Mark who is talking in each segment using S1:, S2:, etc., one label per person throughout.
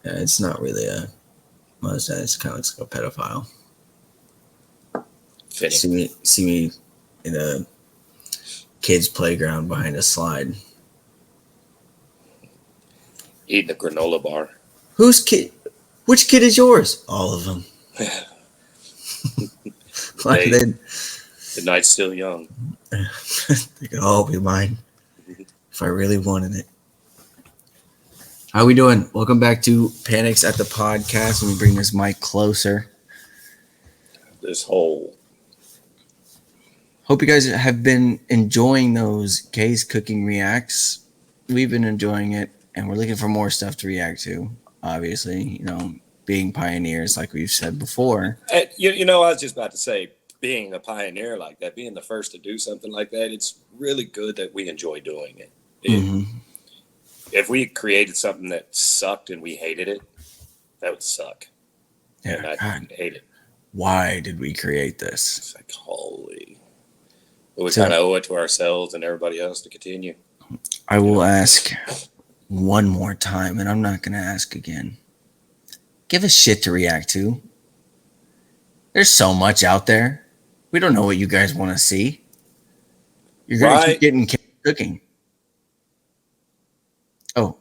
S1: Yeah, it's not really a mustache. It kind of looks like a pedophile.
S2: Fitting.
S1: See me in a kid's playground behind a slide.
S2: Eating a granola bar.
S1: Whose kid? Which kid is yours? All of them. Why
S2: They,
S1: they?
S2: the night's still young.
S1: They could all be mine if I really wanted it. How we doing? Welcome back to Panicks at the podcast. Let me bring this mic closer.
S2: This whole
S1: Hope you guys have been enjoying those Kay's cooking reacts. We've been enjoying it, and we're looking for more stuff to react to. Obviously, being pioneers, like we've said before.
S2: I was just about to say, being a pioneer like that, being the first to do something like that, it's really good that we enjoy doing it. If we created something that sucked and we hated it, that would suck.
S1: Yeah,
S2: and I hate it.
S1: Why did we create this?
S2: It's like, holy. But we kind of owe it to ourselves and everybody else to continue.
S1: I will ask one more time, and I'm not going to ask again. Give us shit to react to. There's so much out there. We don't know what you guys want to see. You're going to keep getting cooking. Oh,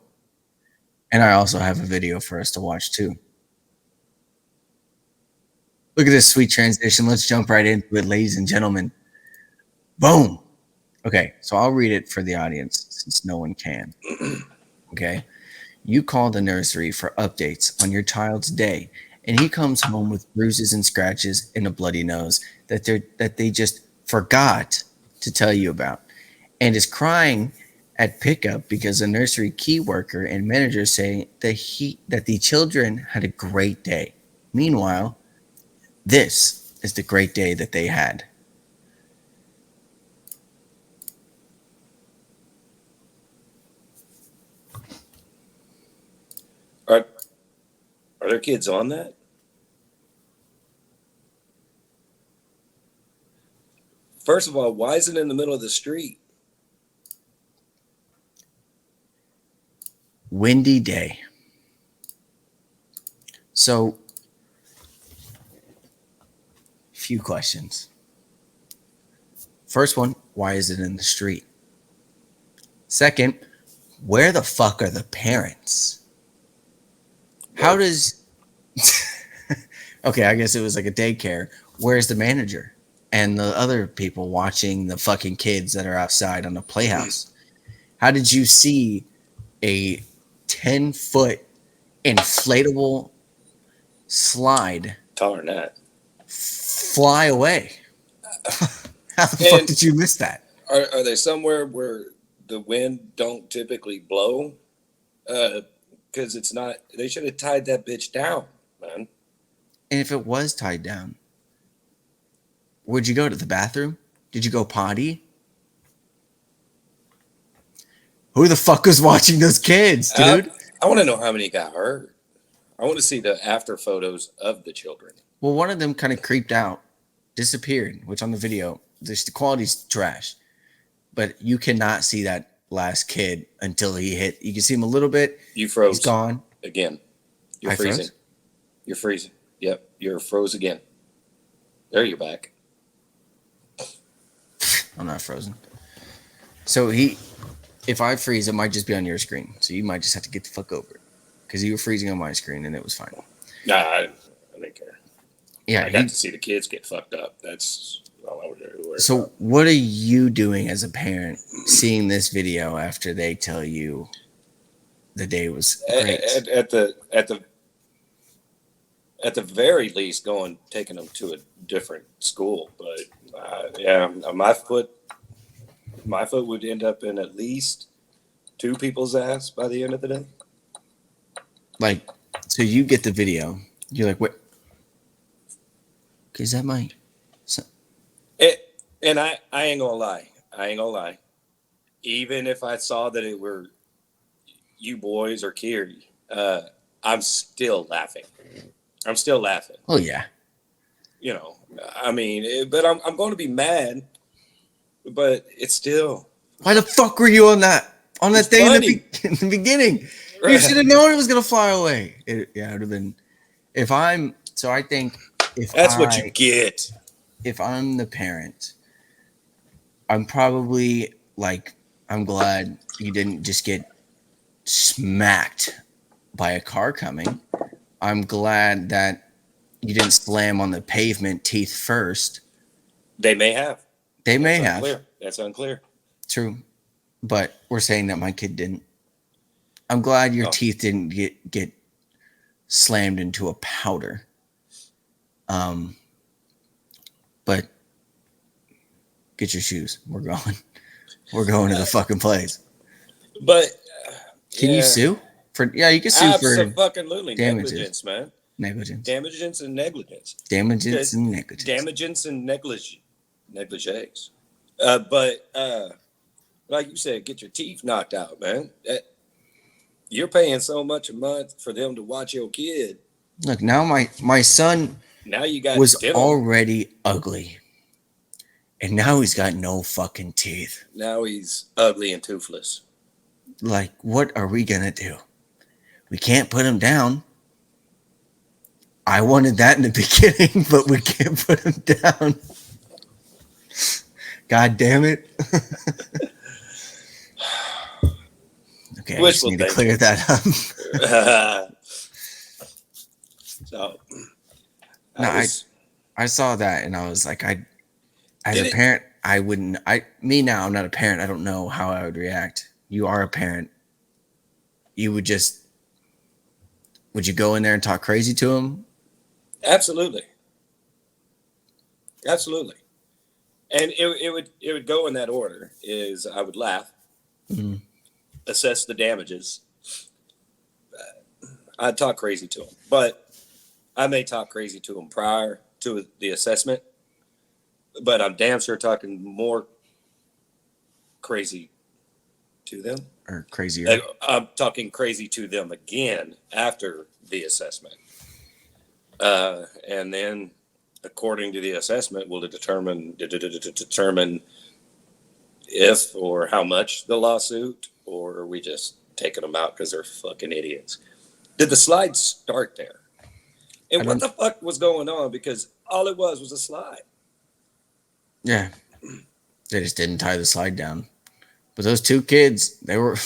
S1: and I also have a video for us to watch too. Look at this sweet transition. Let's jump right into it, ladies and gentlemen. Boom. Okay, so I'll read it for the audience since no one can. Okay. You call the nursery for updates on your child's day, and he comes home with bruises and scratches and a bloody nose that they just forgot to tell you about, and is crying at pickup because the nursery key worker and manager say that the children had a great day. Meanwhile, this is the great day that they had.
S2: Are there kids on that? First of all, why is it in the middle of the street?
S1: Windy day. So, few questions. First one, why is it in the street? Second, where the fuck are the parents? How does... Okay, I guess it was like a daycare. Where's the manager and the other people watching the fucking kids that are outside on the playhouse? How did you see a 10-foot inflatable slide
S2: taller than that
S1: fly away? How the fuck did you miss that?
S2: Are they somewhere where the wind don't typically blow? Because it's not. They should have tied that bitch down, man.
S1: And if it was tied down, would you go to the bathroom? Did you go potty? Who the fuck was watching those kids, dude?
S2: I want to know how many got hurt. I want to see the after photos of the children.
S1: Well, one of them kind of creeped out, disappeared, which on the video, the quality's trash. But you cannot see that last kid until he hit. You can see him a little bit.
S2: You froze.
S1: He's gone.
S2: Again. You're freezing.
S1: Froze?
S2: You're freezing. Yep. You're froze again. There you're back.
S1: I'm not frozen. So if I freeze, it might just be on your screen. So you might just have to get the fuck over it. Because you were freezing on my screen and it was fine.
S2: Nah, I didn't care.
S1: Yeah.
S2: I got to see the kids get fucked up. That's all I would do.
S1: So what are you doing as a parent seeing this video after they tell you the day was great?
S2: At the very least, taking them to a different school. But yeah, my foot would end up in at least two people's ass by the end of the day.
S1: Like, so you get the video. You're like, what? Is that my son?
S2: And I ain't gonna lie. Even if I saw that it were you boys or Kiri, I'm still laughing.
S1: Oh yeah.
S2: I mean, but I'm going to be mad. But it's still.
S1: Why the fuck were you on that? on that
S2: It's
S1: thing
S2: funny.
S1: in the beginning. You should have known it was gonna fly away. It would have been. If I'm so, I think
S2: That's what you get.
S1: if I'm the parent, I'm probably like, I'm glad you didn't just get smacked by a car coming. I'm glad that you didn't slam on the pavement teeth first.
S2: They may have.
S1: They
S2: That's
S1: may have.
S2: unclear. That's unclear.
S1: True. But we're saying that my kid didn't. I'm glad your
S2: Oh,
S1: teeth didn't get slammed into a powder. But get your shoes. We're going. We're going to the fucking place.
S2: but
S1: Can you
S2: yeah,
S1: sue for? Yeah, you can sue for
S2: absolutely
S1: damages,
S2: negligence, man.
S1: negligence,
S2: Damages and negligence.
S1: damages,
S2: Because
S1: and negligence.
S2: damages and negligees. But like you said, get your teeth knocked out, man. You're paying so much a month for them to watch your kid.
S1: Look, now my son
S2: Now you got
S1: was
S2: dental.
S1: already ugly, and now he's got no fucking teeth.
S2: Now he's ugly and toothless.
S1: Like, what are we gonna do? We can't put him down. I wanted that in the beginning, but we can't put him down. God damn it. Okay, I just need to clear that up.
S2: So
S1: No, I saw that and I was like, as
S2: Did
S1: a
S2: it?
S1: parent, I wouldn't. Me now, I'm not a parent. I don't know how I would react. You are a parent. You would you go in there and talk crazy to him?
S2: Absolutely, absolutely. And it would go in that order. Is I would laugh,
S1: Mm-hmm.
S2: assess the damages. I'd talk crazy to him, but I may talk crazy to him prior to the assessment. But I'm damn sure talking more crazy to them.
S1: Or crazier.
S2: I'm talking crazy to them again after the assessment. And then, according to the assessment, will determine if or how much the lawsuit, or are we just taking them out because they're fucking idiots? Did the slide start there?
S1: I
S2: And what
S1: don't.
S2: the fuck was going on? Because all it was a slide.
S1: Yeah, they just didn't tie the slide down. But those two kids, they were.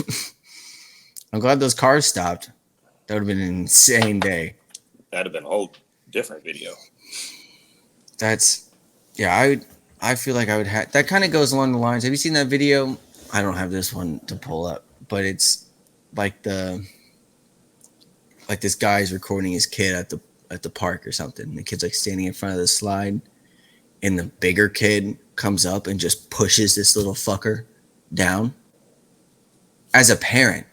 S1: I'm glad those cars stopped. That would have been an insane day.
S2: That'd have been a whole different video.
S1: That's, yeah. I feel like I would have. That kind of goes along the lines. Have you seen that video? I don't have this one to pull up, but it's like this guy's recording his kid at the park or something. The kid's like standing in front of the slide, and the bigger kid comes up and just pushes this little fucker down. As a parent,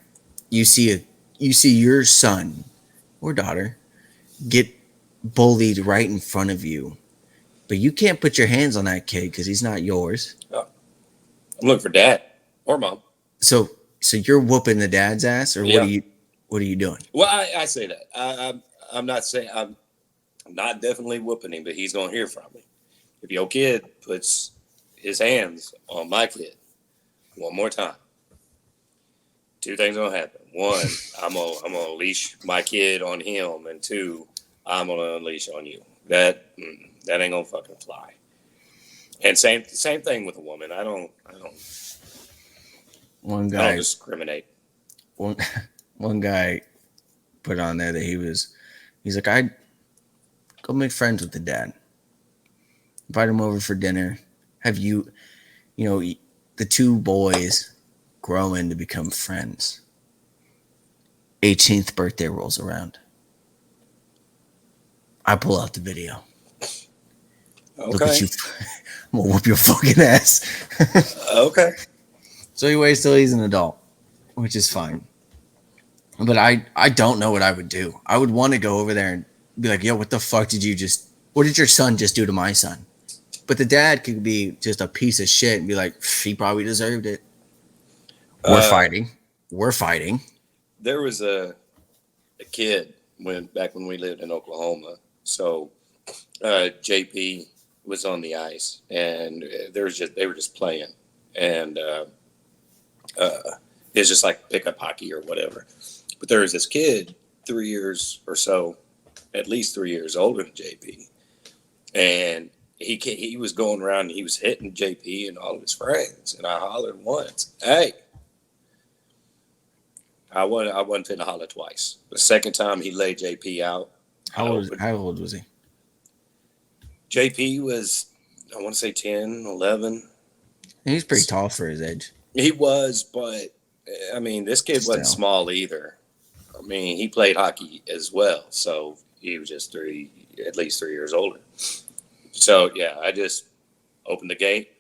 S1: you see your son or daughter get bullied right in front of you, but you can't put your hands on that kid because he's not yours.
S2: Oh, I'm looking for dad or mom.
S1: So you're whooping the dad's ass, or
S2: Yeah.
S1: what are you doing?
S2: Well, I say that. I'm not saying I'm not definitely whooping him, but he's gonna hear from me. If your kid puts his hands on my kid one more time, two things gonna happen. One, I'm gonna unleash my kid on him, and two, I'm gonna unleash on you. That ain't gonna fucking fly. And same thing with a woman. I don't
S1: One
S2: I don't
S1: guy,
S2: discriminate.
S1: one guy put on there that he's like, I'd go make friends with the dad, invite him over for dinner, have you know, the two boys grow in to become friends. 18th birthday rolls around. I pull out the video.
S2: Okay.
S1: Look at you. I'm gonna whoop your fucking ass.
S2: Okay.
S1: So he waits till he's an adult, which is fine. But I don't know what I would do. I would want to go over there and be like, yo, what the fuck what did your son just do to my son? But the dad could be just a piece of shit and be like, he probably deserved it. We're fighting.
S2: There was a kid back when we lived in Oklahoma. So JP was on the ice, and they were just playing, and It's just like pickup hockey or whatever. But there was this kid 3 years or so, at least 3 years older than JP, and he was going around and he was hitting JP and all of his friends. And I hollered once, "Hey!" I wasn't finna holler twice. The second time he laid JP out.
S1: How old was he?
S2: JP was, I want to say 10, 11.
S1: He's pretty tall for his age.
S2: He was, but I mean, this kid wasn't small either. I mean, he played hockey as well, so he was just at least 3 years older. So yeah, I just opened the gate,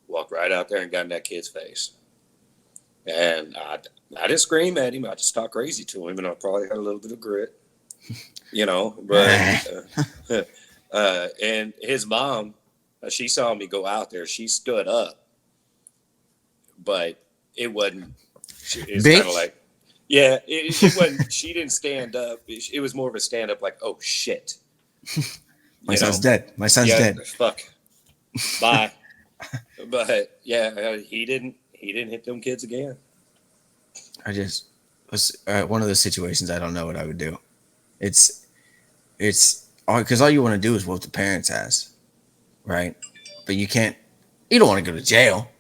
S2: walked right out there, and got in that kid's face. And I didn't scream at him. I just talked crazy to him, and I probably had a little bit of grit, you know. But and his mom, she saw me go out there. She stood up, but it wasn't. It's kind of like, yeah, it wasn't. She didn't stand up. It was more of a stand up, like, oh shit,
S1: my son's dead. My son's dead.
S2: Fuck, bye. But yeah, he didn't hit them kids again.
S1: I just was one of those situations. I don't know what I would do. It's because all you want to do is whoop the parents' ass, right? But you can't. You don't want to go to jail.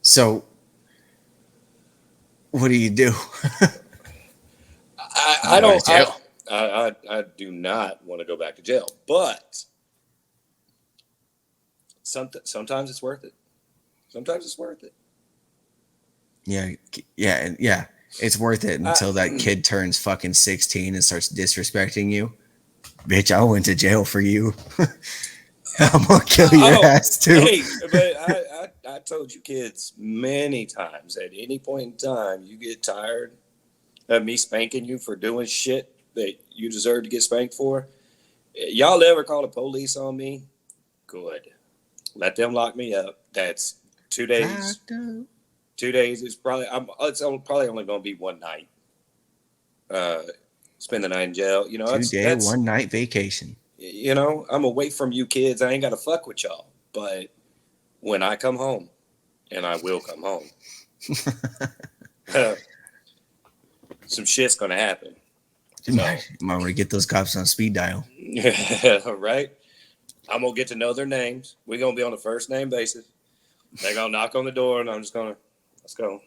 S1: So what do you do?
S2: I don't. I do not want to go back to jail, but sometimes it's worth it. Sometimes it's worth it. Yeah. It's worth it until that kid turns fucking 16 and starts disrespecting you. Bitch, I went to jail for you. I'm gonna kill your ass too. Hey, but I told you kids many times, at any point in time, you get tired of me spanking you for doing shit that you deserve to get spanked for. Y'all ever call the police on me? Good. Let them lock me up. That's 2 days. 2 days is probably. It's probably only going to be one night. Spend the night in jail. You know,
S1: 2 day, 1 night vacation.
S2: You know, I'm away from you kids. I ain't got to fuck with y'all. But when I come home, and I will come home, some shit's going to happen.
S1: You might want to get those cops on speed dial.
S2: Right? I'm going to get to know their names. We're going to be on a first name basis. They're going to knock on the door, and I'm just going to, let's go.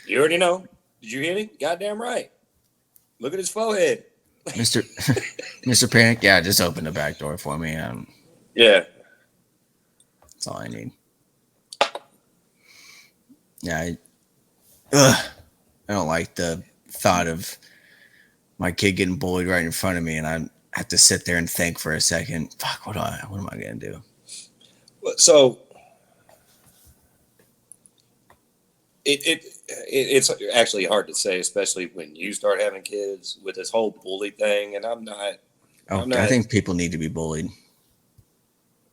S2: You already know. Did you hear him? Goddamn right. Look at his forehead.
S1: Mr. Panic, yeah, just open the back door for me.
S2: Yeah.
S1: That's all I need. Yeah, I don't like the thought of my kid getting bullied right in front of me, and I have to sit there and think for a second. Fuck, what am I gonna do?
S2: So it's actually hard to say, especially when you start having kids, with this whole bully thing. And I'm not.
S1: I think people need to be bullied.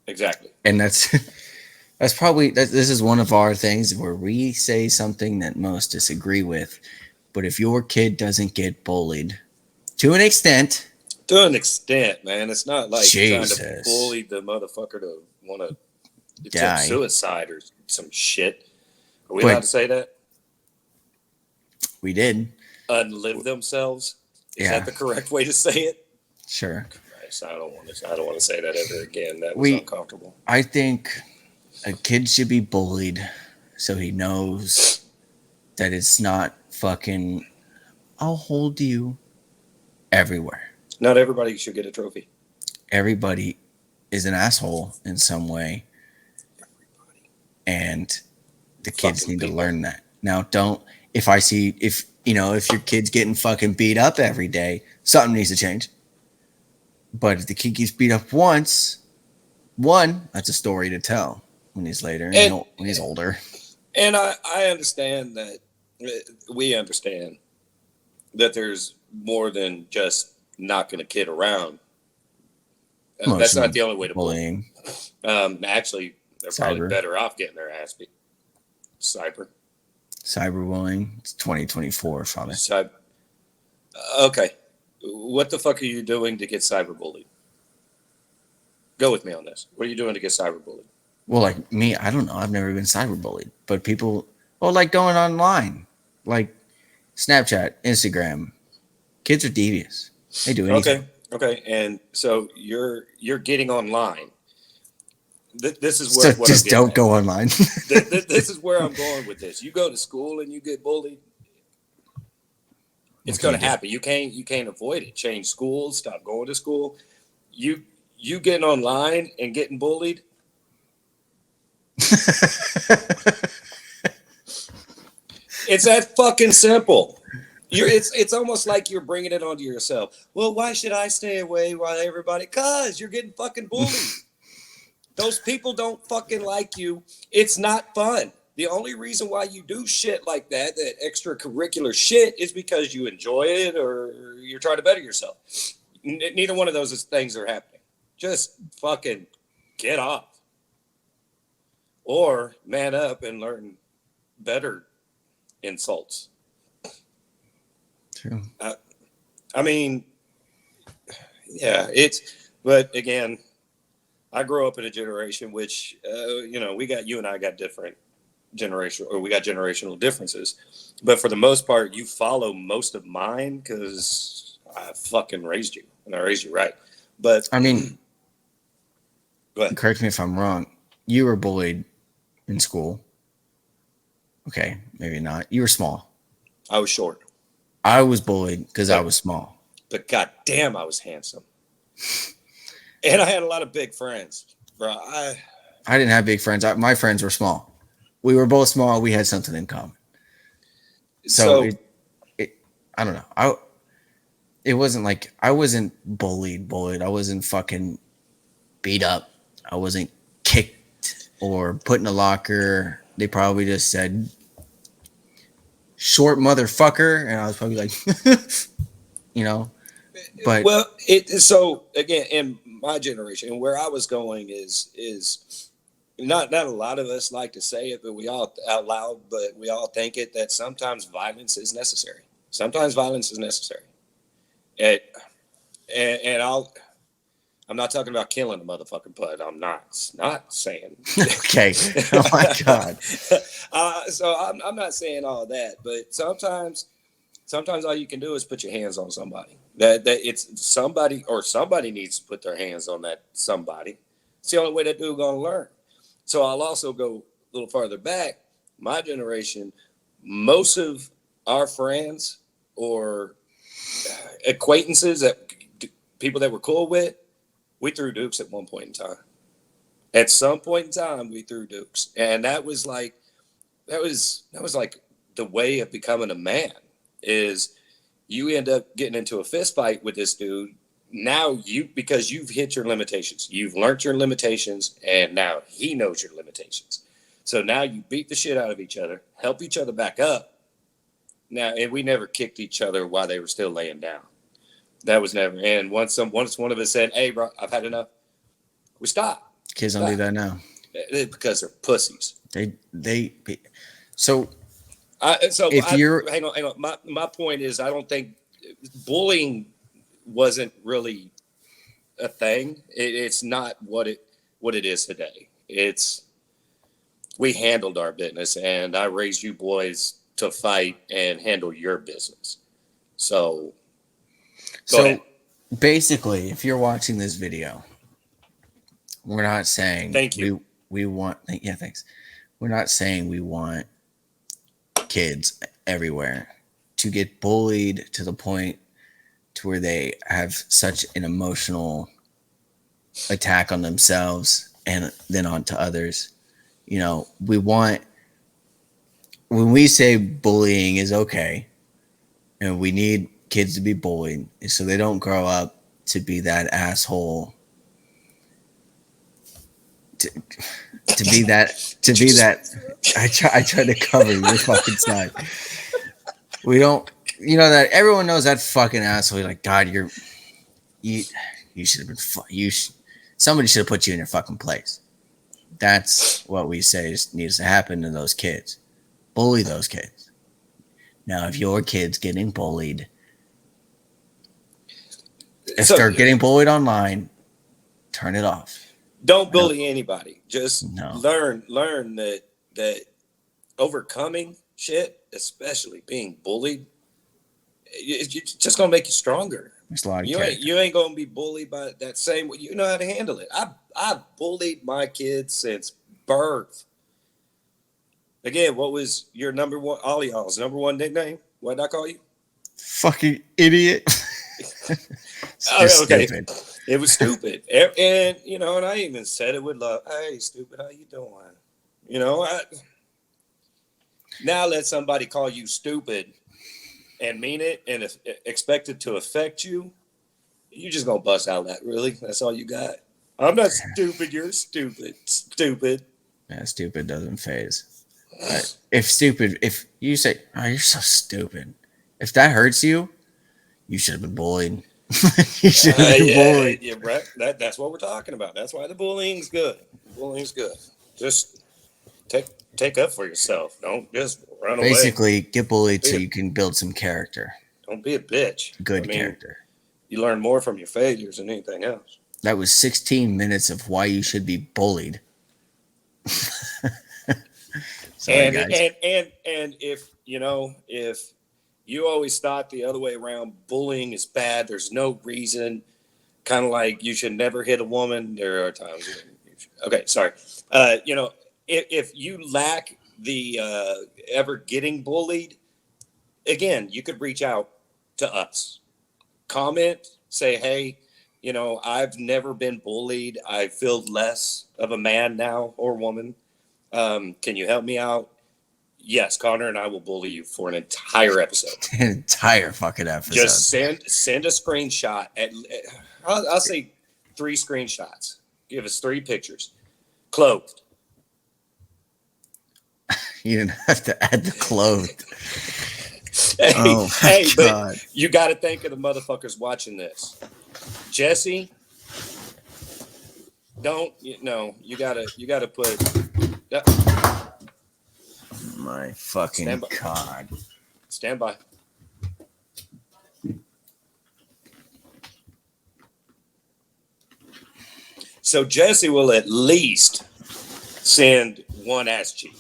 S2: Exactly.
S1: And that's probably this is one of our things where we say something that most disagree with. But if your kid doesn't get bullied, to an extent,
S2: man, it's not like trying to bully the motherfucker to want to attempt suicide or some shit. Are we allowed to say that?
S1: We did.
S2: Unlive themselves. Is that the correct way to say it?
S1: Sure.
S2: Christ, I don't want to say that ever again. That was uncomfortable.
S1: I think a kid should be bullied so he knows that it's not fucking, I'll hold you everywhere.
S2: Not everybody should get a trophy.
S1: Everybody is an asshole in some way. And the kids need to learn that. Now, if your kid's getting fucking beat up every day, something needs to change. But if the kid gets beat up once, that's a story to tell when he's later, when he's older. And
S2: I understand that. We understand that there's more than just knocking a kid around. That's not the only way to bully. Actually, they're probably better off getting their ass beat.
S1: Cyberbullying. It's 2024, father.
S2: Okay. What the fuck are you doing to get cyberbullied? Go with me on this. What are you doing to get cyberbullied?
S1: Well, like me, I don't know. I've never been cyberbullied. But people Well, like going online, like Snapchat, Instagram. Kids are devious. They do anything.
S2: Okay, and so you're getting online. This is
S1: So
S2: what I'm
S1: just
S2: getting
S1: don't
S2: at.
S1: go online.
S2: This is where I'm going with this. You go to school and you get bullied. It's
S1: What can
S2: going
S1: you
S2: to
S1: do?
S2: happen. You can't avoid it. Change schools. Stop going to school. You you getting online and getting bullied. It's that fucking simple. It's almost like you're bringing it onto yourself. Well, why should I stay away while everybody? Cause you're getting fucking bullied. Those people don't fucking like you. It's not fun. The only reason why you do shit like that extracurricular shit, is because you enjoy it or you're trying to better yourself. Neither one of those things are happening. Just fucking get off or man up and learn better insults.
S1: True.
S2: I mean, yeah, but again, I grew up in a generation which, you and I got different we got generational differences. But for the most part, you follow most of mine because I fucking raised you and I raised you right. But
S1: I mean,
S2: go ahead.
S1: correct me if I'm wrong. You were bullied in school. Okay, maybe not. You were small.
S2: I was short,
S1: I was bullied because I
S2: but
S1: was small.
S2: goddamn, I was handsome, and I had a lot of big friends, bro.
S1: I didn't have big friends. My friends were small. We were both small. We had something in common. So
S2: So
S1: I don't know. It wasn't like I wasn't bullied. I wasn't fucking beat up. I wasn't kicked or put in a locker. They probably just said short motherfucker, and I was probably like, you know. But
S2: well, so again, in my generation, and where I was going is not a lot of us like to say it, but we all out loud, but we all think it, that sometimes violence is necessary. Sometimes violence is necessary. It, and I'm not talking about killing a motherfucker, but I'm not saying.
S1: okay, oh my god,
S2: So I'm not saying all that, but sometimes all you can do is put your hands on somebody. That it's somebody, or somebody needs to put their hands on that somebody. It's the only way that dude gonna learn. So I'll also go a little farther back. My generation, most of our friends or acquaintances, that people that we're cool with, we threw dukes at one point in time. At some point in time, we threw dukes, and that was like the way of becoming a man. Is you end up getting into a fist fight with this dude. Now because you've hit your limitations, you've learned your limitations, and now he knows your limitations. So now you beat the shit out of each other, help each other back up. Now, and we never kicked each other while they were still laying down. That was never. And once one of us said, "Hey, bro, I've had enough," we stopped.
S1: kids don't do that now.
S2: Because they're pussies.
S1: They so if
S2: I
S1: you're
S2: hang on. My point is, I don't think bullying wasn't really a thing. It's not what it is today. We handled our business, and I raised you boys to fight and handle your business. So go ahead.
S1: basically, if you're watching this video, we're not saying
S2: Thank you.
S1: we want yeah, thanks. We're not saying we want kids everywhere to get bullied to the point to where they have such an emotional attack on themselves and then on to others. We want, when we say bullying is okay and we need kids to be bullied so they don't grow up to be that asshole, to be that I try to cover your fucking side. We don't, that everyone knows that fucking asshole. You're like, God, you should have been somebody should have put you in your fucking place. That's what we say needs to happen to those kids. Bully those kids. Now, if your kid's getting bullied, if they're getting bullied online, turn it off.
S2: Don't bully anybody. Just
S1: No.
S2: learn that overcoming shit, especially being bullied, it's just gonna make you stronger.
S1: There's a lot of
S2: You ain't gonna be bullied by that same way. You know how to handle it. I've bullied my kids since birth. Again, what was your number one, all y'all's number one nickname? What did I call you?
S1: Fucking idiot.
S2: Okay,
S1: stupid.
S2: It was stupid, and you know, and I even said it with love. Hey, stupid, how you doing? You know, now let somebody call you stupid and mean it and expect it to affect you. You just gonna bust out that. Really? That's all you got? I'm not stupid. You're stupid. Stupid.
S1: Yeah, stupid doesn't phase. If you say, "Oh, you're so stupid," if that hurts you, you should have been bullied. You should have been bullied.
S2: Yeah, right. That's what we're talking about. That's why the bullying's good. Bullying's good. Just take up for yourself. Don't just run away.
S1: Basically, get bullied so you can build some character.
S2: Don't be a bitch.
S1: Good character.
S2: You learn more from your failures than anything else.
S1: That was 16 minutes of why you should be bullied. Sorry, guys.
S2: And if you always thought the other way around, bullying is bad. There's no reason. Kind of like you should never hit a woman. There are times. Okay, sorry. If you lack the ever getting bullied, again, you could reach out to us. Comment, say, hey, I've never been bullied. I feel less of a man now or woman. Can you help me out? Yes, Connor and I will bully you for an entire episode.
S1: An entire fucking episode.
S2: Just send a screenshot. I'll say 3 screenshots. Give us 3 pictures. Clothed.
S1: You didn't have to add the clothed.
S2: Hey, but you got to think of the motherfuckers watching this. Jesse, you gotta put.
S1: My fucking God.
S2: Stand by. So Jesse will at least send one ass cheek.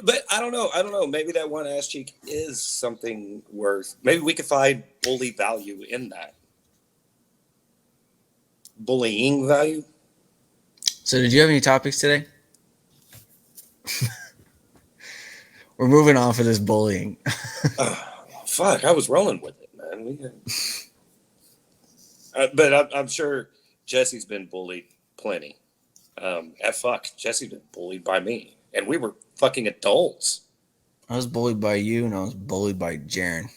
S2: But I don't know. Maybe that one ass cheek is something worth. Maybe we could find bully value in that. Bullying value.
S1: So did you have any topics today? We're moving off of this bullying.
S2: Fuck, I was rolling with it, man. But I'm sure Jesse's been bullied plenty. Jesse's been bullied by me. And we were fucking adults.
S1: I was bullied by you, and I was bullied by Jaren.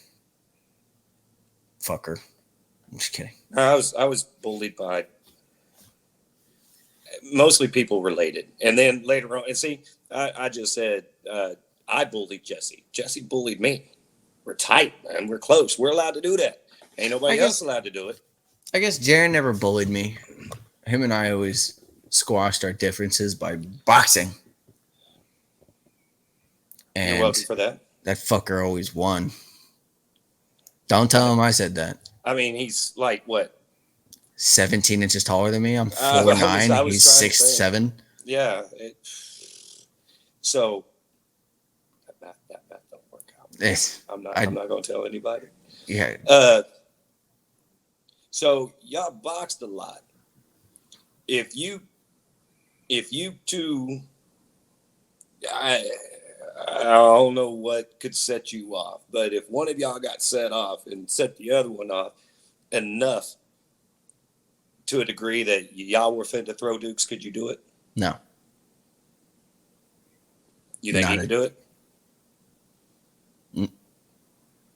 S1: Fucker. I'm just kidding.
S2: I was bullied by mostly people related. And then later on, and see, I just said I bullied Jesse. Jesse bullied me. We're tight, man. We're close. We're allowed to do that. Ain't nobody else allowed to do it.
S1: I guess Jaren never bullied me. Him and I always squashed our differences by boxing. And
S2: you're welcome for that.
S1: That fucker always won. Don't tell him I said that.
S2: I mean, he's like, what?
S1: 17 inches taller than me. I'm 4'9". He's 6'7".
S2: Yeah. So that don't work out. I'm not going to tell anybody.
S1: Yeah.
S2: So y'all boxed a lot. If you two, I don't know what could set you off, but if one of y'all got set off and set the other one off enough to a degree that y'all were fit to throw dukes, could you do it?
S1: No.
S2: You think you could do it?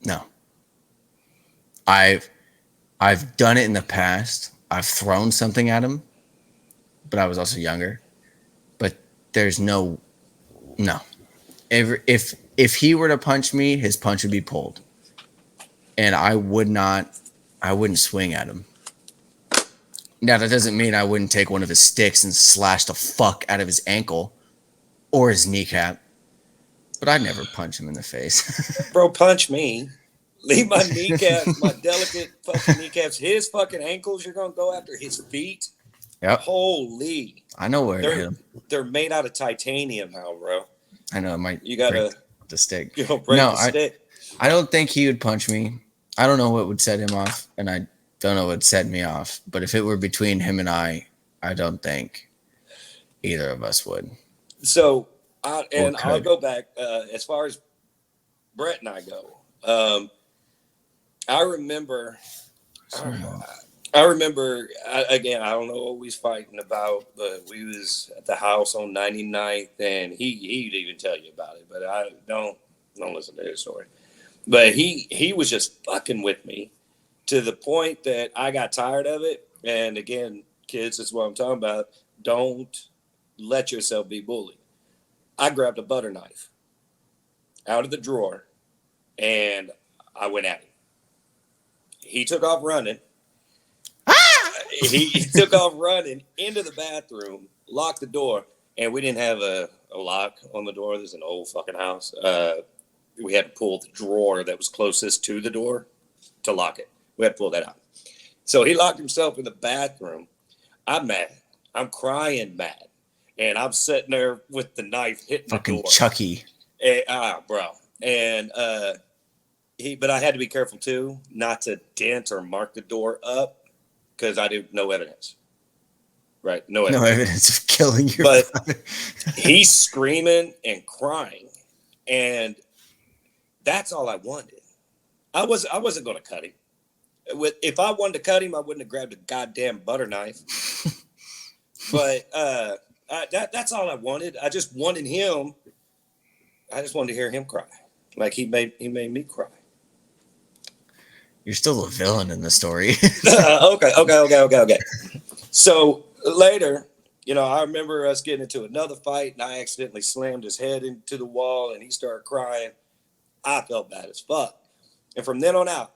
S1: No. I've done it in the past. I've thrown something at him, but I was also younger. But there's no. If he were to punch me, his punch would be pulled, and I wouldn't swing at him. Now that doesn't mean I wouldn't take one of his sticks and slash the fuck out of his ankle or his kneecap, but I'd never punch him in the face.
S2: Bro, punch me. Leave my kneecaps, my delicate fucking kneecaps, his fucking ankles. You're gonna go after his feet.
S1: Yep.
S2: Holy.
S1: I know where to hit him.
S2: They're made out of titanium now, bro.
S1: I know it might
S2: You
S1: break
S2: gotta
S1: the stick.
S2: break
S1: No,
S2: the stick.
S1: I don't think he would punch me. I don't know what would set him off, and I don't know what would set me off. But if it were between him and I don't think either of us would
S2: So,
S1: or
S2: I'll
S1: could.
S2: go back as far as Brett and I go. I remember,
S1: So,
S2: I remember again. I don't know what we was fighting about, but we was at the house on 99th, and he'd even tell you about it. But I don't listen to his story. But he was just fucking with me to the point that I got tired of it. And again, kids, that's what I'm talking about. Don't let yourself be bullied. I grabbed a butter knife out of the drawer and I went at him. He took off running. He took off running into the bathroom, locked the door, and we didn't have a lock on the door. This is an old fucking house. We had to pull the drawer that was closest to the door to lock it. We had to pull that out. So he locked himself in the bathroom. I'm mad. I'm crying mad. And I'm sitting there with the knife hitting
S1: fucking
S2: the door.
S1: Chucky.
S2: Bro. And but I had to be careful too, not to dent or mark the door up because I do no evidence. Right? No
S1: evidence of killing your
S2: But
S1: father.
S2: he's screaming and crying. And that's all I wanted. I wasn't going to cut him. If I wanted to cut him, I wouldn't have grabbed a goddamn butter knife. But that's all I wanted. I just wanted him. I just wanted to hear him cry, like he made me cry.
S1: You're still a villain in the story.
S2: Okay. So later, I remember us getting into another fight, and I accidentally slammed his head into the wall, and he started crying. I felt bad as fuck, and from then on out,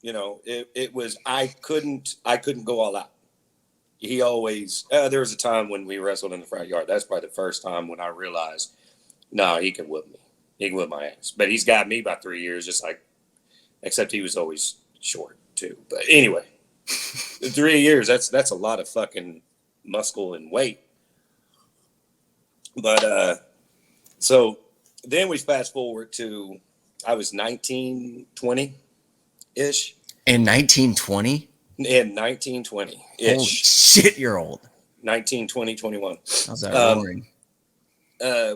S2: it was I couldn't go all out. He always there was a time when we wrestled in the front yard. That's probably the first time when I realized, no, he can whip me. He can whip my ass. But he's got me by 3 years, just like, except he was always short too. But anyway, 3 years, that's a lot of fucking muscle and weight. But so then we fast forward to I was 19, 20-ish.
S1: In 1920?
S2: In 1920-ish.
S1: Holy shit, you're old.
S2: 19, 20, 21.
S1: How's that roaring?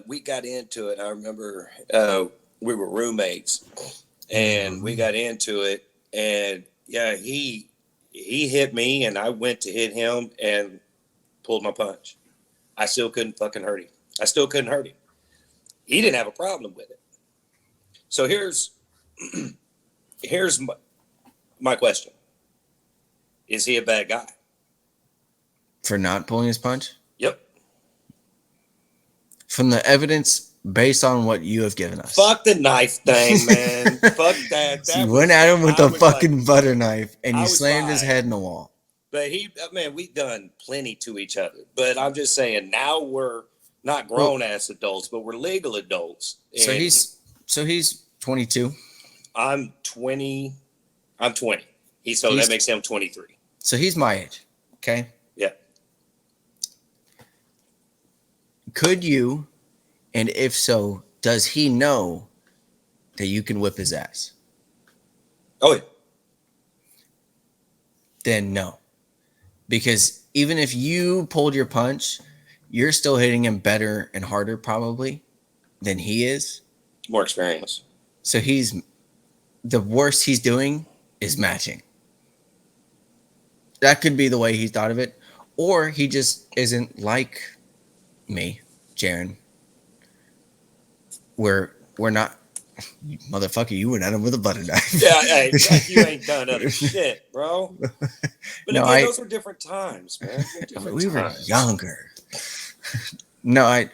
S2: We got into it. I remember we were roommates, and we got into it. And yeah, he hit me, and I went to hit him and pulled my punch. I still couldn't fucking hurt him. I still couldn't hurt him. He didn't have a problem with it. So here's my question: is he a bad guy?
S1: For not pulling his punch?
S2: Yep.
S1: From the evidence based on what you have given us.
S2: Fuck the knife thing, man. Fuck that.
S1: So you went at him with a fucking butter knife and you slammed his head in the wall.
S2: But we've done plenty to each other. But I'm just saying, now we're not grown ass adults, but we're legal adults.
S1: So he's 22.
S2: I'm 20. That makes him 23.
S1: So he's my age. Okay.
S2: Yeah.
S1: Could you, and if so, does he know that you can whip his ass?
S2: Oh, yeah.
S1: Then no. Because even if you pulled your punch, you're still hitting him better and harder probably than he is.
S2: More experience.
S1: So the worst he's doing is matching. That could be the way he thought of it. Or he just isn't like me, Jaron. We're not, motherfucker, you went at him with a butter knife.
S2: Yeah, hey, you ain't done other shit, bro. But no, again, those were different times, man.
S1: We were younger. No, I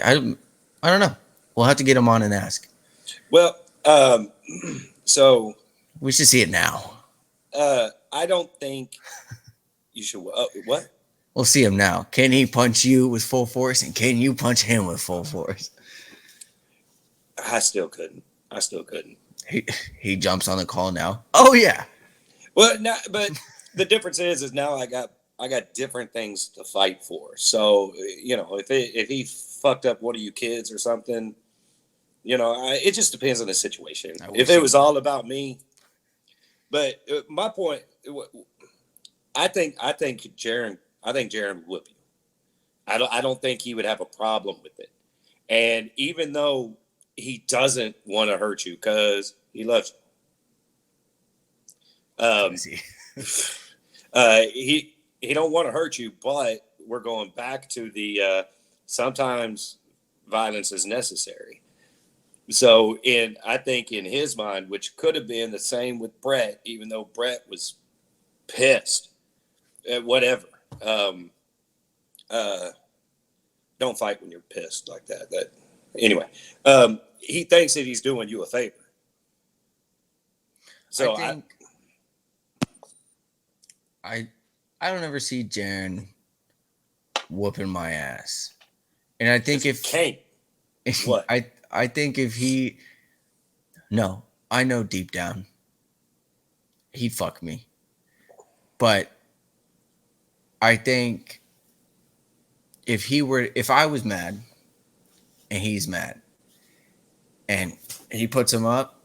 S1: don't know. We'll have to get him on and ask.
S2: Well, so
S1: we should see it now.
S2: I don't think you should. What?
S1: We'll see him now. Can he punch you with full force, and can you punch him with full force?
S2: I still couldn't.
S1: He jumps on the call now. Oh yeah.
S2: Well, no, but the difference is now I got different things to fight for. So if he fucked up one of you kids or something, it just depends on the situation. If
S1: it
S2: it was all about me, but my point, I think Jaron would whoop you. I don't think he would have a problem with it. And even though he doesn't want to hurt you because he loves you, he don't want to hurt you. But we're going back to the sometimes violence is necessary. So I think in his mind, which could have been the same with Brett, even though Brett was pissed at whatever. Don't fight when you're pissed like that. Anyway, he thinks that he's doing you a favor. So
S1: I don't ever see Jaron whooping my ass, and I think
S2: what
S1: I think if I know deep down he'd fuck me, but I think if I was mad and he's mad and he puts him up,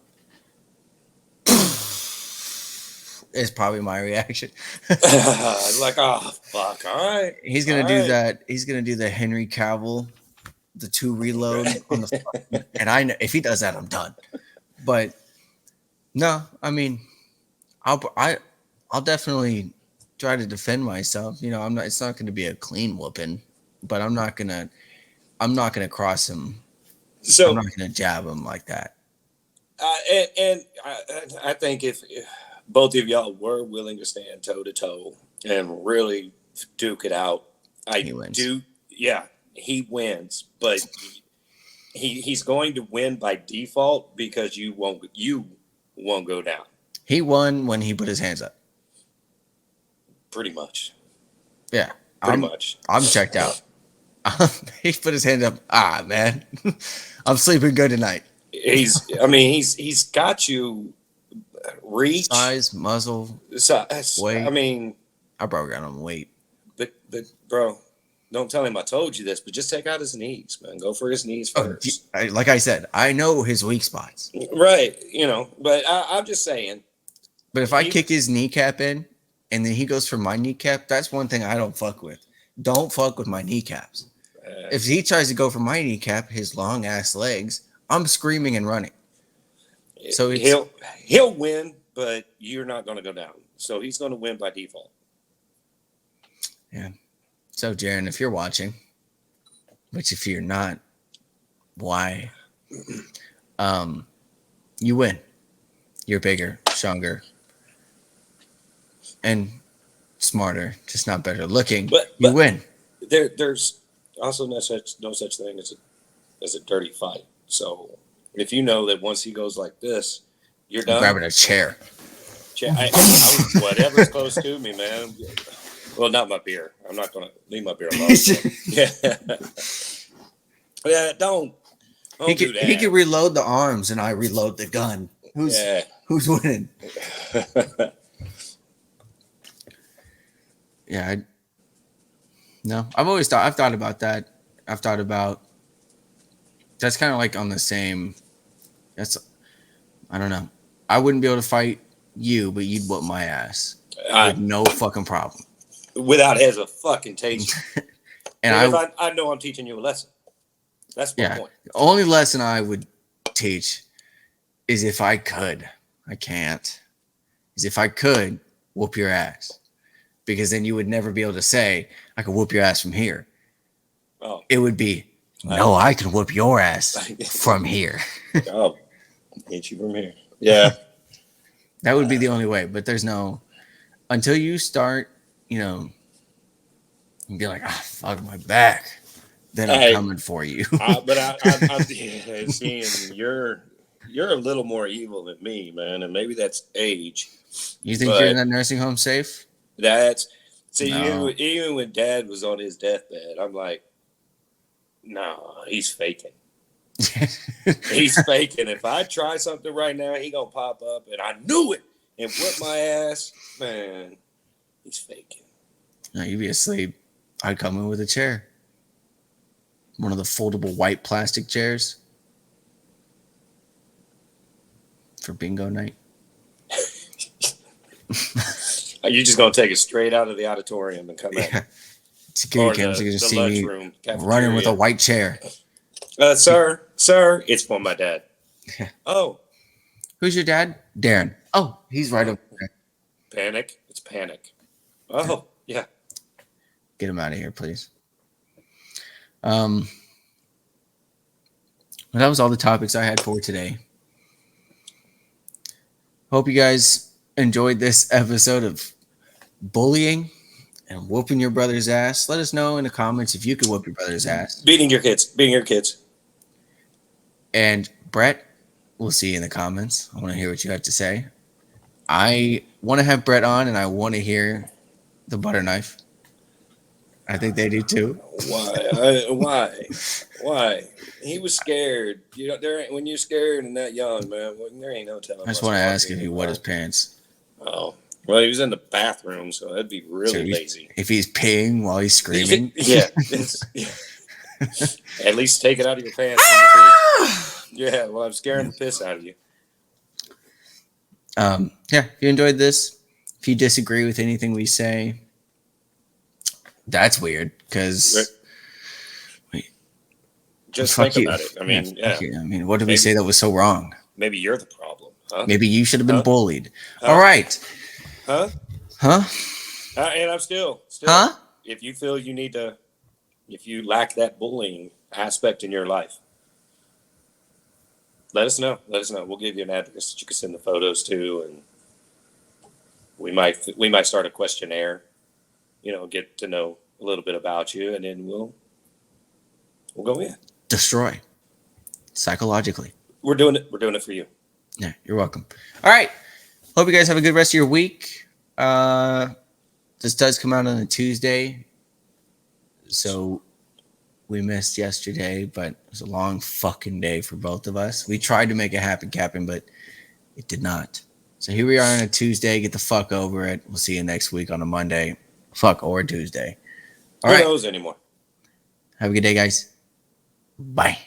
S1: it's probably my reaction.
S2: Like, oh fuck, all right.
S1: He's gonna do that. He's gonna do the Henry Cavill, the 2 reload on the front. And I know if he does that, I'm done. But no, I mean, I'll definitely try to defend myself. I'm not. It's not going to be a clean whooping, but I'm not gonna cross him. So I'm not gonna jab him like that.
S2: And I think if both of y'all were willing to stand toe to toe and really duke it out, he wins, but he's going to win by default because you won't go down.
S1: He won when he put his hands up.
S2: Pretty much.
S1: Yeah.
S2: Pretty much.
S1: I'm checked out. He put his hands up. Man. I'm sleeping good tonight.
S2: He's got you reach.
S1: Size, muzzle, weight.
S2: I mean.
S1: I broke out on weight.
S2: But bro, don't tell him I told you this, but just take out his knees, man. Go for his knees first.
S1: Like I said, I know his weak spots.
S2: Right. But I'm just saying.
S1: But if I kick his kneecap in and then he goes for my kneecap, that's one thing I don't fuck with. Don't fuck with my kneecaps. If he tries to go for my kneecap, his long ass legs, I'm screaming and running. So
S2: he'll win, but you're not going to go down. So he's going to win by default.
S1: Yeah. So Jaron, if you're watching, which if you're not, why? You win. You're bigger, stronger, and smarter, just not better looking. But you win.
S2: There's also no such thing as a dirty fight. So if you know that once he goes like this, you're done.
S1: I'm grabbing a chair.
S2: Whatever's close to me, man. Well, not my beer. I'm not going to leave my beer alone. Yeah, don't do that.
S1: He can reload the arms, and I reload the gun. Who's winning? Yeah. I've thought about that. I've thought about that's kind of like on the same. I don't know. I wouldn't be able to fight you, but you'd whoop my ass with no fucking problem.
S2: Without hesitation.
S1: And
S2: I know I'm teaching you a lesson. That's my point.
S1: The only lesson I would teach is if I could. I can't. Is if I could whoop your ass. Because then you would never be able to say, I could whoop your ass from here.
S2: Oh.
S1: It would be, no, I can whoop your ass from here.
S2: Oh, hit you from here. Yeah.
S1: That would be the only way. But there's no, until you start, and be like, fuck my back. Then I'm coming for you.
S2: But I'm seeing you're a little more evil than me, man. And maybe that's age.
S1: You think you're in that nursing home safe?
S2: Even when Dad was on his deathbed, I'm like, no, he's faking. He's faking. If I try something right now, he gonna pop up, and I knew it, and whip my ass. Man, he's faking.
S1: No, you'd be asleep. I'd come in with a chair. one of the foldable white plastic chairs for bingo night.
S2: You're just gonna take it straight out of the auditorium and come in.
S1: Security
S2: Or
S1: cameras are going to
S2: the
S1: see me
S2: lunchroom,
S1: running with a
S2: cafeteria.
S1: white chair.
S2: Sir, it's for my dad. Oh,
S1: Who's your dad? Darren. Oh, he's right over there.
S2: Panic. It's Panic. Oh, yeah.
S1: Get him out of here, please. Well, that was all the topics I had for today. Hope you guys enjoyed this episode of bullying and whooping your brother's ass. Let us know in the comments if you could whoop your brother's ass.
S2: Beating your kids.
S1: And Brett, we'll see you in the comments. I want to hear what you have to say. I want to have Brett on, and I want to hear the butter knife. I think they do too.
S2: Why? He was scared. You know, when you're scared and that young, man, there ain't no telling.
S1: I just want to ask if he wet his pants.
S2: Oh, well, he was in the bathroom, so that'd be really lazy.
S1: If he's peeing while he's screaming,
S2: yeah. At least take it out of your pants. Yeah, well, I'm scaring the piss out of you.
S1: Yeah, if you enjoyed this, if you disagree with anything we say, that's weird because
S2: just think about it. I mean, yeah.
S1: I mean, what did we say that was so wrong?
S2: Maybe you're the problem. Huh?
S1: Maybe you should have been bullied. All right.
S2: Huh? And I'm still.
S1: Huh?
S2: If you feel you need to, if you lack that bullying aspect in your life, let us know. We'll give you an address that you can send the photos to, and we might start a questionnaire. You know, get to know a little bit about you, and then we'll go in. Destroy. Psychologically. We're doing it for you. Yeah, you're welcome. All right. Hope you guys have a good rest of your week. This does come out on a Tuesday, so we missed yesterday, but it was a long fucking day for both of us. We tried to make it happen, Captain, but it did not. So here we are on a Tuesday. Get the fuck over it. We'll see you next week on a Monday. Fuck, or a Tuesday. All right. Who knows anymore? Have a good day, guys. Bye.